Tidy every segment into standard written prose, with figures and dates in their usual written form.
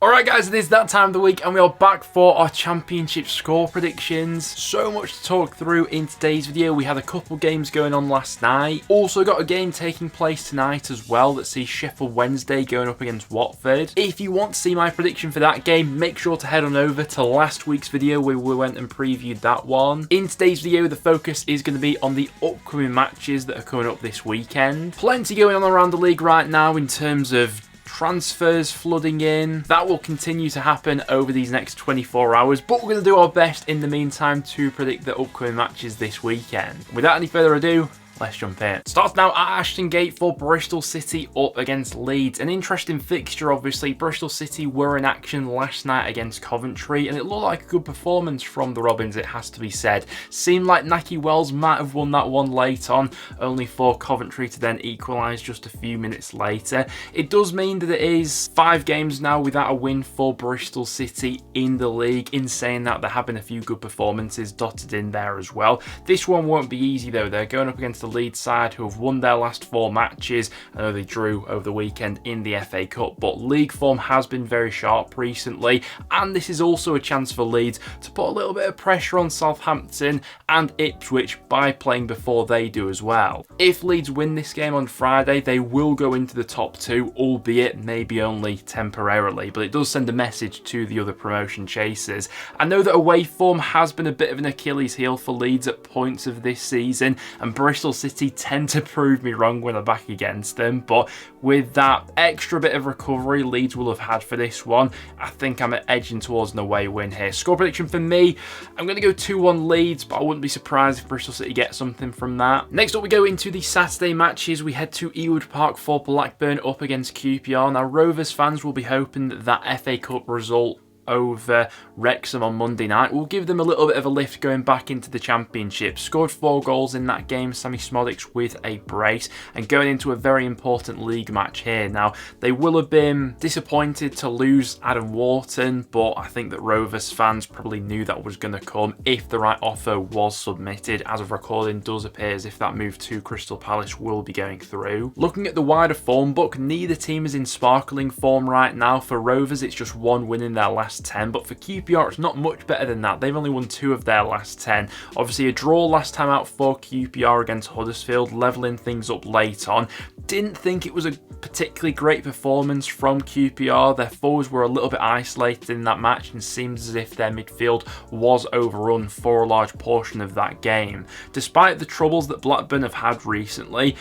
Alright guys, it is that time of the week and we are back for our championship score predictions. So much to talk through in today's video. We had a couple games going on last night. Also got a game taking place tonight as well that sees Sheffield Wednesday going up against Watford. If you want to see my prediction for that game, make sure to head on over to last week's video where we went and previewed that one. In today's video, the focus is going to be on the upcoming matches that are coming up this weekend. Plenty going on around the league right now in terms of transfers flooding in. That will continue to happen over these next 24 hours, but we're going to do our best in the meantime to predict the upcoming matches this weekend. Without any further ado, let's jump in. Starts now at Ashton Gate for Bristol City up against Leeds. An interesting fixture, obviously. Bristol City were in action last night against Coventry, and it looked like a good performance from the Robins, it has to be said. Seemed like Nahki Wells might have won that one late on, only for Coventry to then equalise just a few minutes later. It does mean that it is 5 games now without a win for Bristol City in the league. In saying that, there have been a few good performances dotted in there as well. This one won't be easy though. They're going up against the Leeds side who have won their last 4 matches. I know they drew over the weekend in the FA Cup, but league form has been very sharp recently, and this is also a chance for Leeds to put a little bit of pressure on Southampton and Ipswich by playing before they do as well. If Leeds win this game on Friday, they will go into the top 2, albeit maybe only temporarily, but it does send a message to the other promotion chasers. I know that away form has been a bit of an Achilles heel for Leeds at points of this season, and Bristol City tend to prove me wrong when I'm back against them, but with that extra bit of recovery Leeds will have had for this one, I think I'm edging towards an away win here. Score prediction for me, I'm going to go 2-1 Leeds, but I wouldn't be surprised if Bristol City get something from that. Next up we go into the Saturday matches. We head to Ewood Park for Blackburn up against QPR. Now Rovers fans will be hoping that that FA Cup result over Wrexham on Monday night will give them a little bit of a lift going back into the championship. Scored 4 goals in that game, Sammy Smodics with a brace, and going into a very important league match here. Now, they will have been disappointed to lose Adam Wharton, but I think that Rovers fans probably knew that was going to come if the right offer was submitted. As of recording, does appear as if that move to Crystal Palace will be going through. Looking at the wider form book, neither team is in sparkling form right now. For Rovers, it's just 1 win in their last 10, but for QPR it's not much better than that. They've only won 2 of their last 10. Obviously a draw last time out for QPR against Huddersfield, levelling things up late on. Didn't think it was a particularly great performance from QPR. Their forwards were a little bit isolated in that match and seems as if their midfield was overrun for a large portion of that game. Despite the troubles that Blackburn have had recently,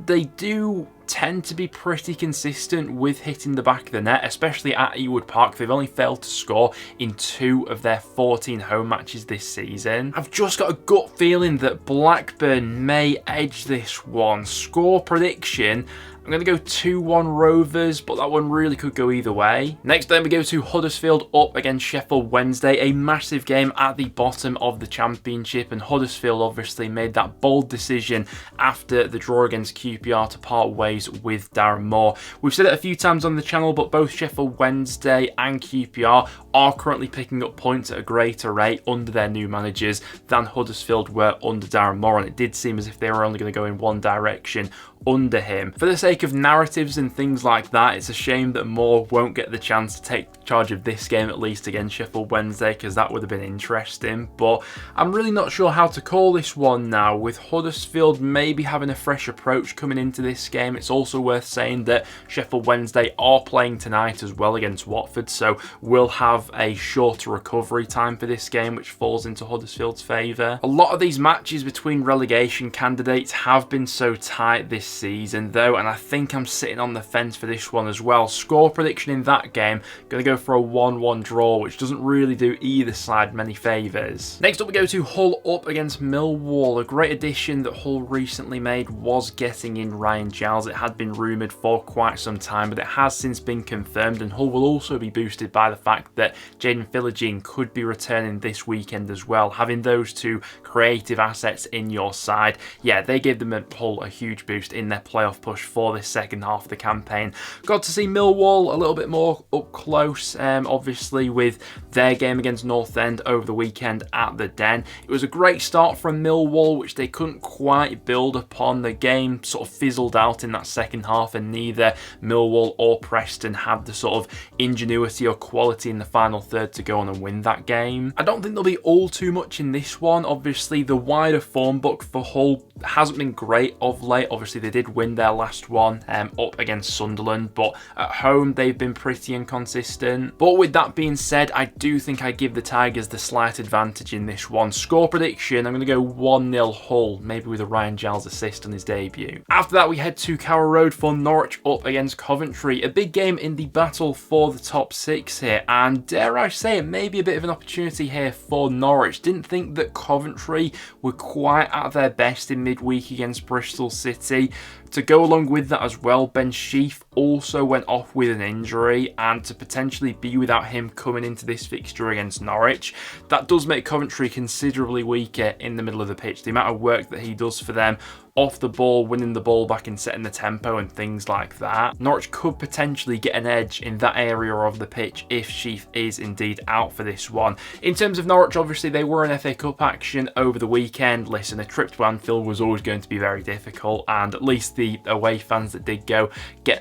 they do tend to be pretty consistent with hitting the back of the net, especially at Ewood Park. They've only failed to score in 2 of their 14 home matches this season. I've just got a gut feeling that Blackburn may edge this one. Score prediction, I'm going to go 2-1 Rovers, but that one really could go either way. Next then we go to Huddersfield up against Sheffield Wednesday, a massive game at the bottom of the championship, and Huddersfield obviously made that bold decision after the draw against QPR to part ways with Darren Moore. We've said it a few times on the channel, but both Sheffield Wednesday and QPR are currently picking up points at a greater rate under their new managers than Huddersfield were under Darren Moore, and it did seem as if they were only going to go in one direction under him. For the sake of narratives and things like that, it's a shame that Moore won't get the chance to take charge of this game, at least against Sheffield Wednesday, because that would have been interesting. But I'm really not sure how to call this one now, with Huddersfield maybe having a fresh approach coming into this game. It's also worth saying that Sheffield Wednesday are playing tonight as well against Watford, so we'll have a shorter recovery time for this game, which falls into Huddersfield's favour. A lot of these matches between relegation candidates have been so tight this season though, and I think I'm sitting on the fence for this one as well. Score prediction in that game, going to go for a 1-1 draw, which doesn't really do either side many favours. Next up we go to Hull up against Millwall. A great addition that Hull recently made was getting in Ryan Giles. It had been rumoured for quite some time, but it has since been confirmed, and Hull will also be boosted by the fact that that Jaden Philogene could be returning this weekend as well. Having those two creative assets in your side, yeah, they gave them a huge boost in their playoff push for this second half of the campaign. Got to see Millwall a little bit more up close, obviously with their game against North End over the weekend at the Den. It was a great start from Millwall, which they couldn't quite build upon. The game sort of fizzled out in that second half, and neither Millwall or Preston had the sort of ingenuity or quality in the final third to go on and win that game. I don't think there'll be all too much in this one. Obviously, the wider form book for Hull hasn't been great of late. Obviously, they did win their last one up against Sunderland, but at home they've been pretty inconsistent. But with that being said, I do think I give the Tigers the slight advantage in this one. Score prediction, I'm going to go 1-0 Hull, maybe with a Ryan Giles assist on his debut. After that, we head to Carrow Road for Norwich up against Coventry. A big game in the battle for the top six here, and dare I say it, maybe a bit of an opportunity here for Norwich. Didn't think that Coventry were quite at their best in midweek against Bristol City. To go along with that as well, Ben Sheff also went off with an injury, and to potentially be without him coming into this fixture against Norwich, that does make Coventry considerably weaker in the middle of the pitch. The amount of work that he does for them off the ball, winning the ball back and setting the tempo and things like that. Norwich could potentially get an edge in that area of the pitch if Sheff is indeed out for this one. In terms of Norwich, obviously they were in FA Cup action over the weekend. Listen, a trip to Anfield was always going to be very difficult, and at least the away fans that did go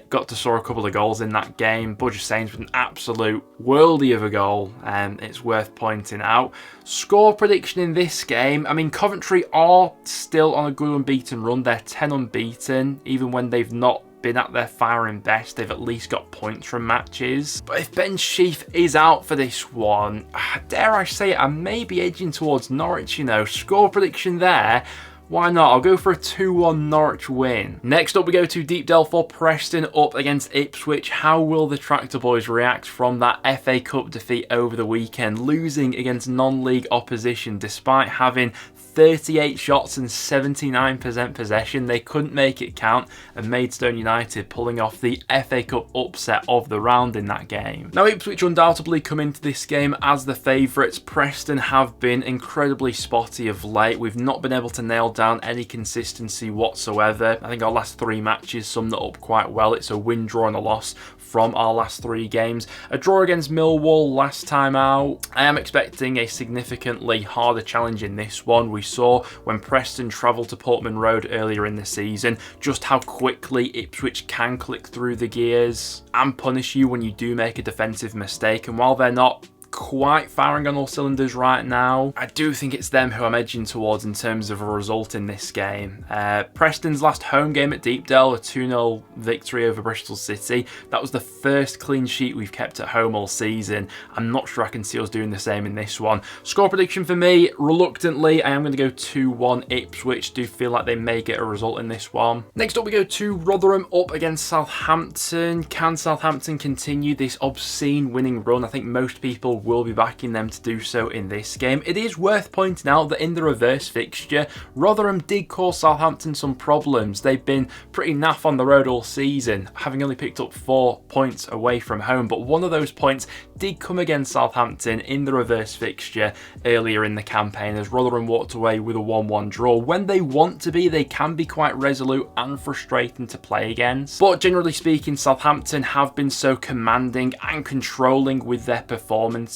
got to score a couple of goals in that game. Budge Sainz with an absolute worldie of a goal, and it's worth pointing out. Score prediction in this game, I mean, Coventry are still on a good unbeaten run. They're 10 unbeaten, even when they've not been at their firing best. They've at least got points from matches. But if Ben Sheff is out for this one, dare I say it, I may be edging towards Norwich, you know. Score prediction there, why not? I'll go for a 2-1 Norwich win. Next up, we go to Deepdale for Preston up against Ipswich. How will the Tractor Boys react from that FA Cup defeat over the weekend, losing against non-league opposition despite having 38 shots and 79% possession? They couldn't make it count, and Maidstone United pulling off the FA Cup upset of the round in that game. Now, Ipswich undoubtedly come into this game as the favourites. Preston have been incredibly spotty of late. We've not been able to nail down any consistency whatsoever. I think our last 3 matches sum that up quite well. It's a win, draw and a loss from our last 3 games. A draw against Millwall last time out. I am expecting a significantly harder challenge in this one. We saw when Preston travelled to Portman Road earlier in the season just how quickly Ipswich can click through the gears and punish you when you do make a defensive mistake. And while they're not quite firing on all cylinders right now, I do think it's them who I'm edging towards in terms of a result in this game. Preston's last home game at Deepdale, a 2-0 victory over Bristol City. That was the first clean sheet we've kept at home all season. I'm not sure I can see us doing the same in this one. Score prediction for me, reluctantly, I am going to go 2-1 Ipswich. Do feel like they may get a result in this one. Next up, we go to Rotherham up against Southampton. Can Southampton continue this obscene winning run? I think most people will be backing them to do so in this game. It is worth pointing out that in the reverse fixture, Rotherham did cause Southampton some problems. They've been pretty naff on the road all season, having only picked up 4 points away from home, but one of those points did come against Southampton in the reverse fixture earlier in the campaign, as Rotherham walked away with a 1-1 draw. When they want to be, they can be quite resolute and frustrating to play against, but generally speaking, Southampton have been so commanding and controlling with their performances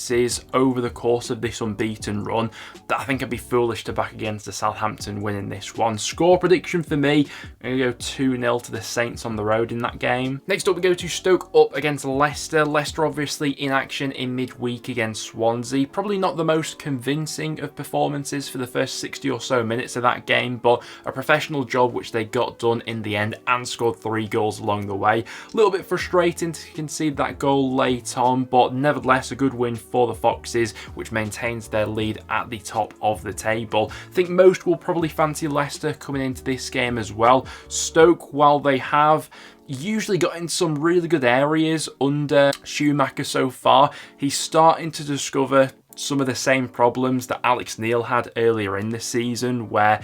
over the course of this unbeaten run that I think I'd be foolish to back against the Southampton win in this one. Score prediction for me, I'm going to go 2-0 to the Saints on the road in that game. Next up, we go to Stoke up against Leicester. Leicester obviously in action in midweek against Swansea. Probably not the most convincing of performances for the first 60 or so minutes of that game, but a professional job which they got done in the end and scored 3 goals along the way. A little bit frustrating to concede that goal late on, but nevertheless a good win for the Foxes, which maintains their lead at the top of the table. I think most will probably fancy Leicester coming into this game as well. Stoke, while they have usually got in some really good areas under Schumacher so far, he's starting to discover some of the same problems that Alex Neil had earlier in the season, where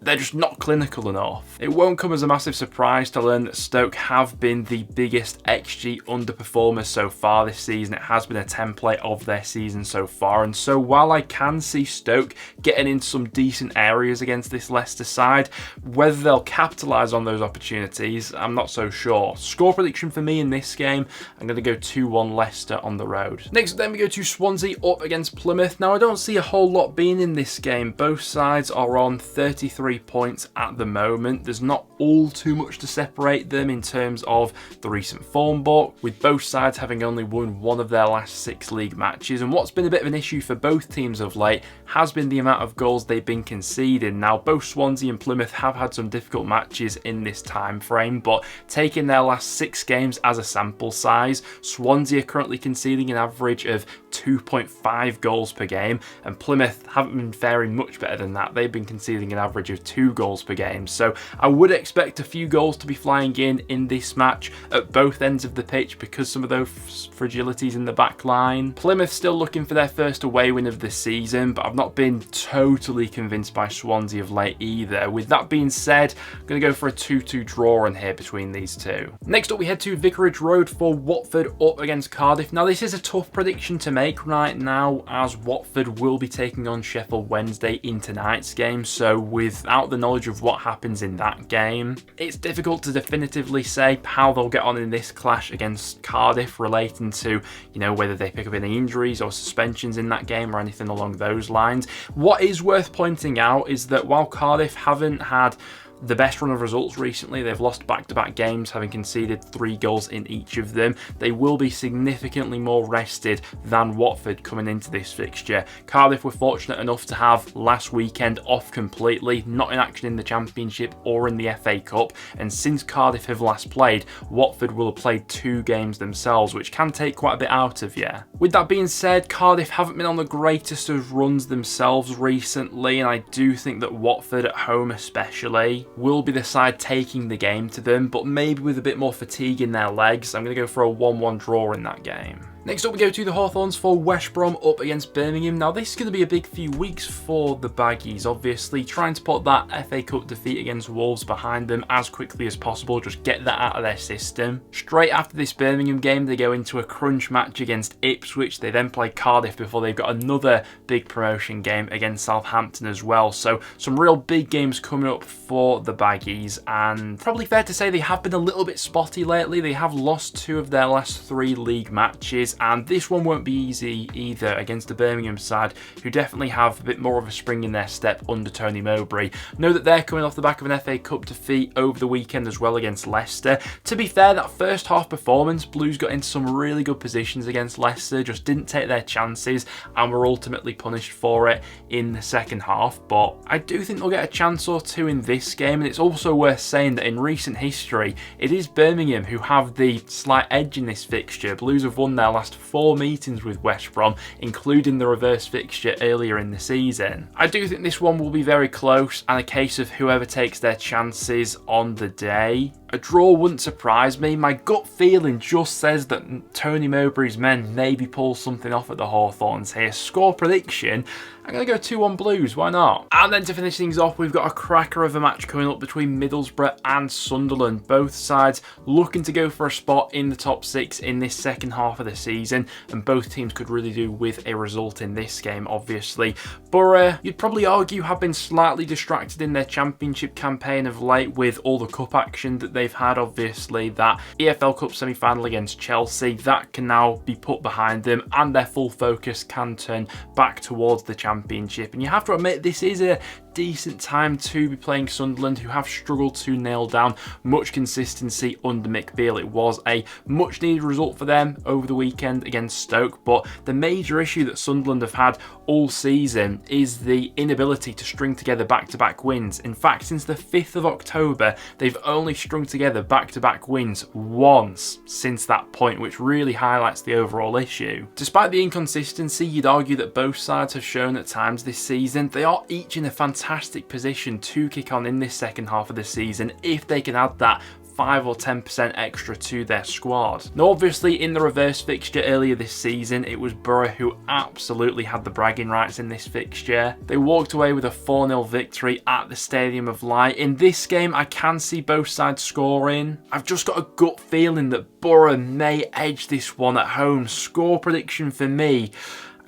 they're just not clinical enough. It won't come as a massive surprise to learn that Stoke have been the biggest XG underperformers so far this season. It has been a template of their season so far, and so while I can see Stoke getting in some decent areas against this Leicester side, whether they'll capitalise on those opportunities, I'm not so sure. Score prediction for me in this game, I'm going to go 2-1 Leicester on the road. Next then we go to Swansea up against Plymouth. Now I don't see a whole lot being in this game. Both sides are on 33 points at the moment. There's not all too much to separate them in terms of the recent form book, with both sides having only won one of their last 6 league matches. And what's been a bit of an issue for both teams of late has been the amount of goals they've been conceding. Now both Swansea and Plymouth have had some difficult matches in this time frame, but taking their last 6 games as a sample size, Swansea are currently conceding an average of 2.5 goals per game, and Plymouth haven't been faring much better than that. They've been conceding an average of 2 goals per game, so I would expect a few goals to be flying in this match at both ends of the pitch because some of those fragilities in the back line. Plymouth still looking for their first away win of the season, but I've not been totally convinced by Swansea of late either. With that being said, I'm going to go for a 2-2 draw in here between these two. Next up we head to Vicarage Road for Watford up against Cardiff. Now this is a tough prediction to make right now, as Watford will be taking on Sheffield Wednesday in tonight's game, so without the knowledge of what happens in that game, it's difficult to definitively say how they'll get on in this clash against Cardiff, relating to, you know, whether they pick up any injuries or suspensions in that game or anything along those lines. What is worth pointing out is that while Cardiff haven't had the best run of results recently, they've lost back-to-back games, having conceded 3 goals in each of them. They will be significantly more rested than Watford coming into this fixture. Cardiff were fortunate enough to have last weekend off completely, not in action in the Championship or in the FA Cup, and since Cardiff have last played, Watford will have played 2 games themselves, which can take quite a bit out of you. With that being said, Cardiff haven't been on the greatest of runs themselves recently, and I do think that Watford at home especially will be the side taking the game to them, but maybe with a bit more fatigue in their legs. I'm going to go for a 1-1 draw in that game. Next up we go to the Hawthorns for West Brom up against Birmingham. Now this is going to be a big few weeks for the Baggies, obviously trying to put that FA Cup defeat against Wolves behind them as quickly as possible, just get that out of their system. Straight after this Birmingham game they go into a crunch match against Ipswich. They then play Cardiff before they've got another big promotion game against Southampton as well. So some real big games coming up for the Baggies, and probably fair to say they have been a little bit spotty lately. They have lost 2 of their last 3 league matches, and this one won't be easy either against the Birmingham side, who definitely have a bit more of a spring in their step under Tony Mowbray. Know that they're coming off the back of an FA Cup defeat over the weekend as well against Leicester. To be fair, that first half performance, Blues got into some really good positions against Leicester, just didn't take their chances and were ultimately punished for it in the second half. But I do think they'll get a chance or 2 in this game, and it's also worth saying that in recent history, it is Birmingham who have the slight edge in this fixture. Blues have won their last 4 meetings with West Brom, including the reverse fixture earlier in the season. I do think this one will be very close and a case of whoever takes their chances on the day. A draw wouldn't surprise me. My gut feeling just says that Tony Mowbray's men maybe pull something off at the Hawthorns here. Score prediction, I'm going to go 2-1 Blues, why not? And then to finish things off, we've got a cracker of a match coming up between Middlesbrough and Sunderland. Both sides looking to go for a spot in the top 6 in this second half of the season, and both teams could really do with a result in this game, obviously. Borough, you'd probably argue, have been slightly distracted in their Championship campaign of late with all the cup action that they've had. Obviously that EFL Cup semi-final against Chelsea, that can now be put behind them and their full focus can turn back towards the Championship. And you have to admit, this is a decent time to be playing Sunderland, who have struggled to nail down much consistency under Mick Beale. It was a much needed result for them over the weekend against Stoke, but the major issue that Sunderland have had all season is the inability to string together back-to-back wins. In fact, since the 5th of October, they've only strung together back-to-back wins once since that point, which really highlights the overall issue. Despite the inconsistency, you'd argue that both sides have shown at times this season they are each in a fantastic position to kick on in this second half of the season if they can add that 5 or 10% extra to their squad. Now obviously in the reverse fixture earlier this season, it was Borough who absolutely had the bragging rights in this fixture. They walked away with a 4-0 victory at the Stadium of Light. In this game, I can see both sides scoring. I've just got a gut feeling that Borough may edge this one at home. Score prediction for me,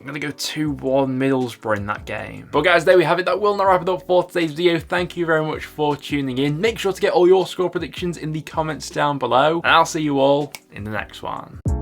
I'm going to go 2-1 Middlesbrough in that game. But guys, there we have it. That will now wrap it up for today's video. Thank you very much for tuning in. Make sure to get all your score predictions in the comments down below. And I'll see you all in the next one.